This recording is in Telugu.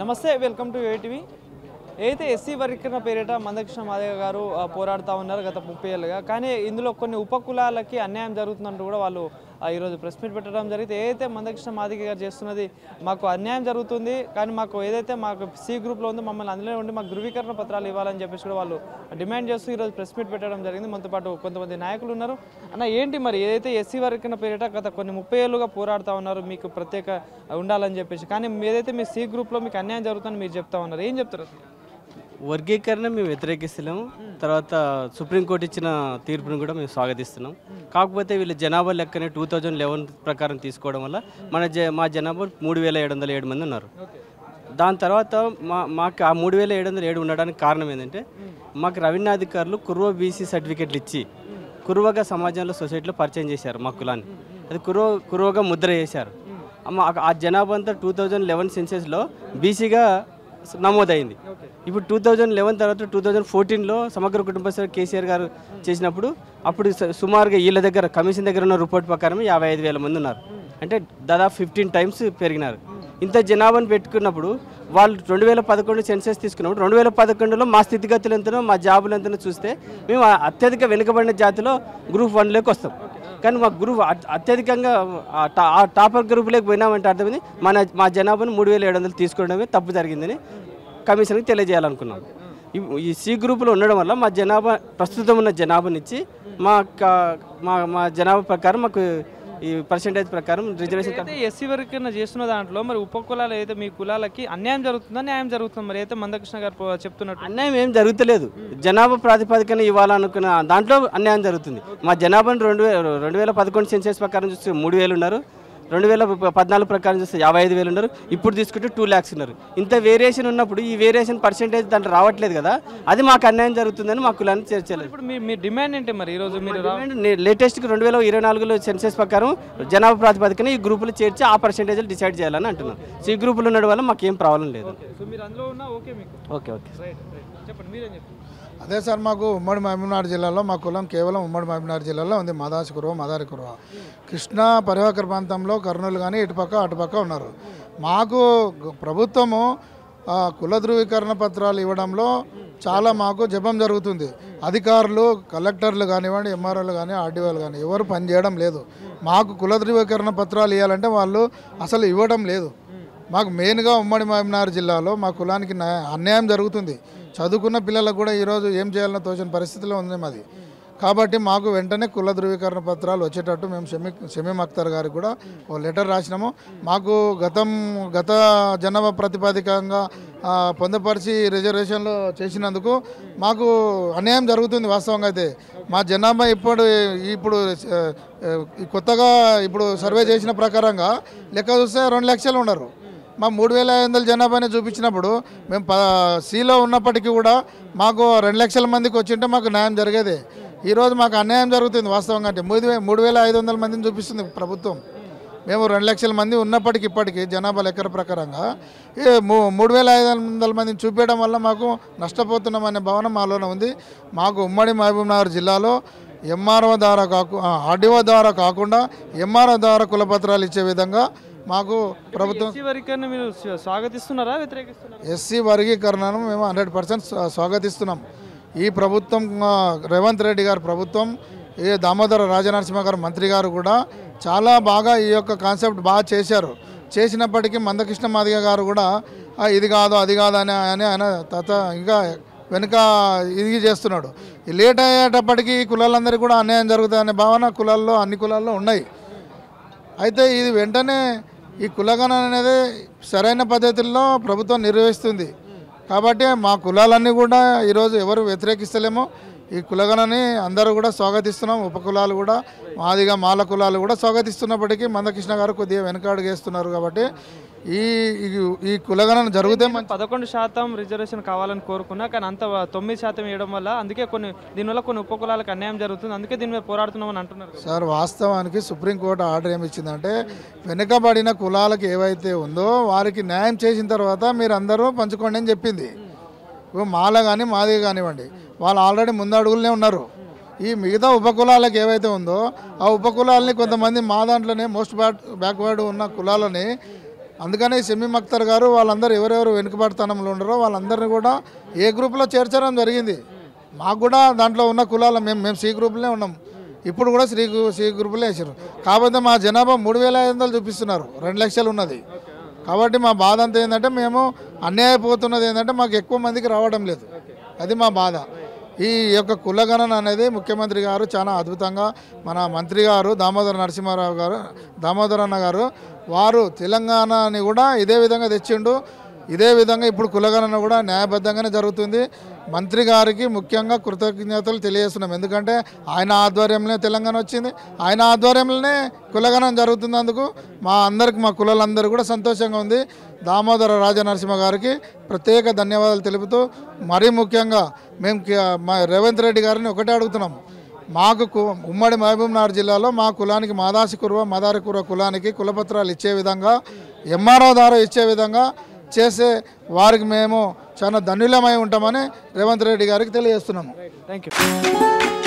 నమస్తే వెల్కమ్ టు ఏటీవీ అయితే ఎస్సీ వర్గీకరణ పేరిట మందకృష్ణ మాదిగ గారు పోరాడుతూ ఉన్నారు గత 30 ఏళ్ళుగా. కానీ ఇందులో కొన్ని ఉపకులాలకి అన్యాయం జరుగుతుందంటూ కూడా వాళ్ళు ఈరోజు ప్రెస్ మీట్ పెట్టడం జరిగింది. ఏదైతే మందకృష్ణ మాదిగ గారు చేస్తున్నది మాకు అన్యాయం జరుగుతుంది, కానీ మాకు ఏదైతే మాకు సి గ్రూప్లో ఉందో మమ్మల్ని అందులో ఉండి మాకు ధృవీకరణ పత్రాలు ఇవ్వాలని చెప్పేసి కూడా వాళ్ళు డిమాండ్ చేస్తూ ఈరోజు ప్రెస్ మీట్ పెట్టడం జరిగింది. మనతో పాటు కొంతమంది నాయకులు ఉన్నారు. అన్న ఏంటి మరి ఏదైతే ఎస్సీ వర్గీకరణ పేరిట గత కొన్ని 30 ఏళ్ళుగా పోరాడుతూ ఉన్నారు మీకు ప్రత్యేక ఉండాలని చెప్పేసి, కానీ ఏదైతే మీ సి గ్రూప్లో మీకు అన్యాయం జరుగుతుందని మీరు చెప్తా ఉన్నారు, ఏం చెప్తారు? వర్గీకరణ మేము వ్యతిరేకిస్తున్నాము. తర్వాత సుప్రీంకోర్టు ఇచ్చిన తీర్పును కూడా మేము స్వాగతిస్తున్నాం. కాకపోతే వీళ్ళు జనాభా లెక్కనే 2011 ప్రకారం తీసుకోవడం వల్ల మా జనాభా 3707 మంది ఉన్నారు. దాని తర్వాత మాకు ఆ 3707 ఉండడానికి కారణం ఏంటంటే మాకు రెవెన్యూ అధికారులు కుర్వ బీసీ సర్టిఫికెట్లు ఇచ్చి కుర్వగా సమాజంలో సొసైటీలో పరిచయం చేశారు మా కులాన్ని. అది కుర్వగా ముద్ర చేశారు. ఆ జనాభా అంతా 2011 సెన్సెస్లో బీసీగా నమోదైంది. ఇప్పుడు 2011 తర్వాత 2014లో సమగ్ర కుటుంబ సర్వే కేసీఆర్ గారు చేసినప్పుడు అప్పుడు సుమారుగా వీళ్ళ దగ్గర కమిషన్ దగ్గర ఉన్న రిపోర్ట్ ప్రకారం 55,000 మంది ఉన్నారు. అంటే దాదాపు 15 టైమ్స్ పెరిగినారు. ఇంత జనాభాను పెట్టుకున్నప్పుడు వాళ్ళు 2011 సెన్సెస్ తీసుకున్నప్పుడు 2011లో మా స్థితిగతులు ఎంతనో మా జాబులు ఎంతనో చూస్తే మేము అత్యధిక వెనుకబడిన జాతిలో గ్రూప్ 1లోకి వస్తాం. కానీ మా గ్రూప్ అత్యధికంగా ఆ టాపర్ గ్రూప్లోకి పోయినామంటే అర్థమైంది మా జనాభాను 3700 తీసుకోవడమే తప్పు జరిగిందని కమిషన్కి తెలియజేయాలనుకున్నాం. ఈ సి గ్రూపులో ఉండడం వల్ల మా జనాభా ప్రస్తుతం ఉన్న జనాభానిచ్చి మా జనాభా ప్రకారం మాకు ఈ పర్సెంటేజ్ ప్రకారం రిజర్వేషన్. ఎస్సీ వర్గీకరణ చేస్తున్న దాంట్లో మరి ఉపకులాలు అయితే మీ కులాలకి అన్యాయం జరుగుతుందా న్యాయం జరుగుతుంది? మరి అయితే మందకృష్ణ గారు చెప్తున్నట్టు అన్యాయం ఏం జరుగుతలేదు. జనాభా ప్రాతిపదికన ఇవ్వాలనుకున్న దాంట్లో అన్యాయం జరుగుతుంది. మా జనాభాను 2011 సెన్సెస్ ప్రకారం చూస్తే 3000 ఉన్నారు. 2014 ప్రకారం చూస్తే 55,000 ఉన్నారు. ఇప్పుడు తీసుకుంటే 2 lakhs ఉన్నారు. ఇంత వేరియేషన్ ఉన్నప్పుడు ఈ వేరియేషన్ పర్సెంటేజ్ దాంట్లో రావట్లేదు కదా, అది మాకు అన్యాయం జరుగుతుందని మా కులాన్ని చేర్చలేదు. ఇప్పుడు మీ డిమాండ్ ఏంటి మరి ఈరోజు? మీరు లేటెస్ట్గా 2024లో సెన్సెస్ ప్రకారం జనాభా ప్రాతిపదికన ఈ గ్రూపులు చేర్చి ఆ పర్సెంటేజ్లు డిసైడ్ చేయాలని అంటున్నాం. ఈ గ్రూపులు ఉండడం వల్ల మాకు ఏం ప్రాబ్లం లేదు. ఓకే చెప్పండి, మీరేం చెప్పండి. అదే సార్, మాకు ఉమ్మడి మహబూబ్నగర్ జిల్లాలో మా కులం కేవలం ఉమ్మడి మహబూబ్నగర్ జిల్లాలో ఉంది. మాదాసి కురువ, మదారి కురువ. కృష్ణా పరివాహక ప్రాంతంలో కర్నూలు కానీ అటుపక్క ఉన్నారు. మాకు ప్రభుత్వము కుల ధృవీకరణ పత్రాలు ఇవ్వడంలో చాలా మాకు జపం జరుగుతుంది. అధికారులు, కలెక్టర్లు కానివ్వండి, ఎంఆర్ఓలు కానీ, ఆర్డీఓలు కానీ ఎవరు పనిచేయడం లేదు. మాకు కుల ధృవీకరణ పత్రాలు ఇవ్వాలంటే వాళ్ళు అసలు ఇవ్వడం లేదు. మాకు మెయిన్గా ఉమ్మడి మహబూబ్నగర్ జిల్లాలో మా కులానికి అన్యాయం జరుగుతుంది. చదువుకున్న పిల్లలకు కూడా ఈరోజు ఏం చేయాలన్న తోచిన పరిస్థితిలో ఉంది మాది. కాబట్టి మాకు వెంటనే కుల ధృవీకరణ పత్రాలు వచ్చేటట్టు మేము షమీం అఖ్తర్ గారికి కూడా ఓ లెటర్ రాసినాము. మాకు గత జనాభా ప్రాతిపదికంగా పొందపరిచి రిజర్వేషన్లు చేసినందుకు మాకు అన్యాయం జరుగుతుంది. వాస్తవంగా అయితే మా జనాభా ఇప్పుడు కొత్తగా ఇప్పుడు సర్వే చేసిన ప్రకారంగా లెక్క చూస్తే 2 లక్షలు ఉన్నారు. మా 3500 జనాభాని చూపించినప్పుడు మేము సిలో ఉన్నప్పటికీ కూడా మాకు 2 లక్షల మందికి వచ్చింటే మాకు న్యాయం జరిగేదే. ఈరోజు మాకు అన్యాయం జరుగుతుంది. వాస్తవంగా అంటే 3500 మందిని చూపిస్తుంది ప్రభుత్వం. మేము 2 లక్షల మంది ఉన్నప్పటికీ ఇప్పటికీ జనాభా లెక్కల ప్రకారంగా 3500 మందిని చూపించడం వల్ల మాకు నష్టపోతున్నాం అనే భావన మాలోనే ఉంది. మాకు ఉమ్మడి మహబూబ్నగర్ జిల్లాలో ఆర్డీఓ ద్వారా కాకుండా ఎంఆర్ఓ ద్వారా కులపత్రాలు ఇచ్చే విధంగా మాకు ప్రభుత్వం స్వాగతిస్తున్నారా, వ్యతిరేకిస్తున్నారా? ఎస్సీ వర్గీకరణను మేము 100% స్వాగతిస్తున్నాం. ఈ ప్రభుత్వం, రేవంత్ రెడ్డి గారి ప్రభుత్వం, దామోదర రాజనరసింహ గారు మంత్రి గారు కూడా చాలా బాగా ఈ యొక్క కాన్సెప్ట్ బాగా చేసినప్పటికీ మందకృష్ణ మాదిగ గారు కూడా ఇది కాదు అది కాదు అని ఆయన ఇంకా వెనుక ఇది చేస్తున్నాడు. లేట్ అయ్యేటప్పటికీ కులాలందరికీ కూడా అన్యాయం జరుగుతుందనే భావన అన్ని కులాల్లో ఉన్నాయి. అయితే ఇది వెంటనే ఈ కులగణన అనేది సరైన పద్ధతుల్లో ప్రభుత్వం నిర్వహిస్తుంది. కాబట్టి మా కులాలన్నీ కూడా ఈరోజు ఎవరు వ్యతిరేకిస్తలేమో ఈ కులగణని అందరూ కూడా స్వాగతిస్తున్నాం. ఉపకులాలు కూడా మాల కులాలు కూడా స్వాగతిస్తున్నప్పటికీ మందకృష్ణ గారు కొద్దిగా వెనకాడుగేస్తున్నారు. కాబట్టి ఈ కులగణన జరిగితే 11% రిజర్వేషన్ కావాలని కోరుకున్నా, కానీ అంత 9% ఇవ్వడం వల్ల అందుకే దీనివల్ల కొన్ని ఉపకులాలకు అన్యాయం జరుగుతుంది, అందుకే దీని మీద పోరాడుతున్నామని అంటున్నారు సార్. వాస్తవానికి సుప్రీంకోర్టు ఆర్డర్ ఏమి ఇచ్చిందంటే వెనుకబడిన కులాలకు ఏవైతే ఉందో వారికి న్యాయం చేసిన తర్వాత మీరు అందరూ పంచుకోండి అని చెప్పింది. మాల కానీ మాది కానివ్వండి, వాళ్ళు ఆల్రెడీ ముందడుగులనే ఉన్నారు. ఈ మిగతా ఉపకులాలకు ఏవైతే ఉందో ఆ ఉపకులాలని కొంతమంది మా దాంట్లోనే మోస్ట్ బ్యాక్వర్డ్ ఉన్న కులాలని అందుకని షమీం అఖ్తర్ గారు వాళ్ళందరూ ఎవరెవరు వెనుకబడితనంలో ఉండరో వాళ్ళందరినీ కూడా ఏ గ్రూప్లో చేర్చడం జరిగింది. మాకు కూడా దాంట్లో ఉన్న కులాల మేము సి గ్రూప్లోనే ఉన్నాం. ఇప్పుడు కూడా సి గ్రూపులే వేసారు. కాకపోతే మా జనాభా 3,500 చూపిస్తున్నారు, 2 లక్షలు ఉన్నది. కాబట్టి మా బాధ అంతా ఏంటంటే మేము అన్యాయపోతున్నది ఏంటంటే మాకు ఎక్కువ మందికి రావడం లేదు. అది మా బాధ. ఈ యొక్క కులగణన అనేది ముఖ్యమంత్రి గారు చాలా అద్భుతంగా, మన మంత్రి గారు దామోదర్ అన్న గారు వారు తెలంగాణని కూడా ఇదే విధంగా తెచ్చిండు. ఇదే విధంగా ఇప్పుడు కులగణన కూడా న్యాయబద్ధంగానే జరుగుతుంది. మంత్రి గారికి ముఖ్యంగా కృతజ్ఞతలు తెలియజేస్తున్నాం. ఎందుకంటే ఆయన ఆధ్వర్యంలోనే తెలంగాణ వచ్చింది, ఆయన ఆధ్వర్యంలోనే కులగణన జరుగుతున్నందుకు మా కులాలందరూ కూడా సంతోషంగా ఉంది. దామోదర రాజనరసింహ గారికి ప్రత్యేక ధన్యవాదాలు తెలుపుతూ మరీ ముఖ్యంగా మేము మా రేవంత్ రెడ్డి గారిని ఒకటే అడుగుతున్నాం. మాకు ఉమ్మడి మహబూబ్నగర్ జిల్లాలో మా కులానికి మదారికుర్వ కులానికి కులపత్రాలు ఇచ్చే విధంగా ఎంఆర్ఓ ద్వారా ఇచ్చే విధంగా చేసే వారికి మేము చాలా ధన్యులమై ఉంటామని రేవంత్ రెడ్డి గారికి తెలియజేస్తున్నాము. Thank you.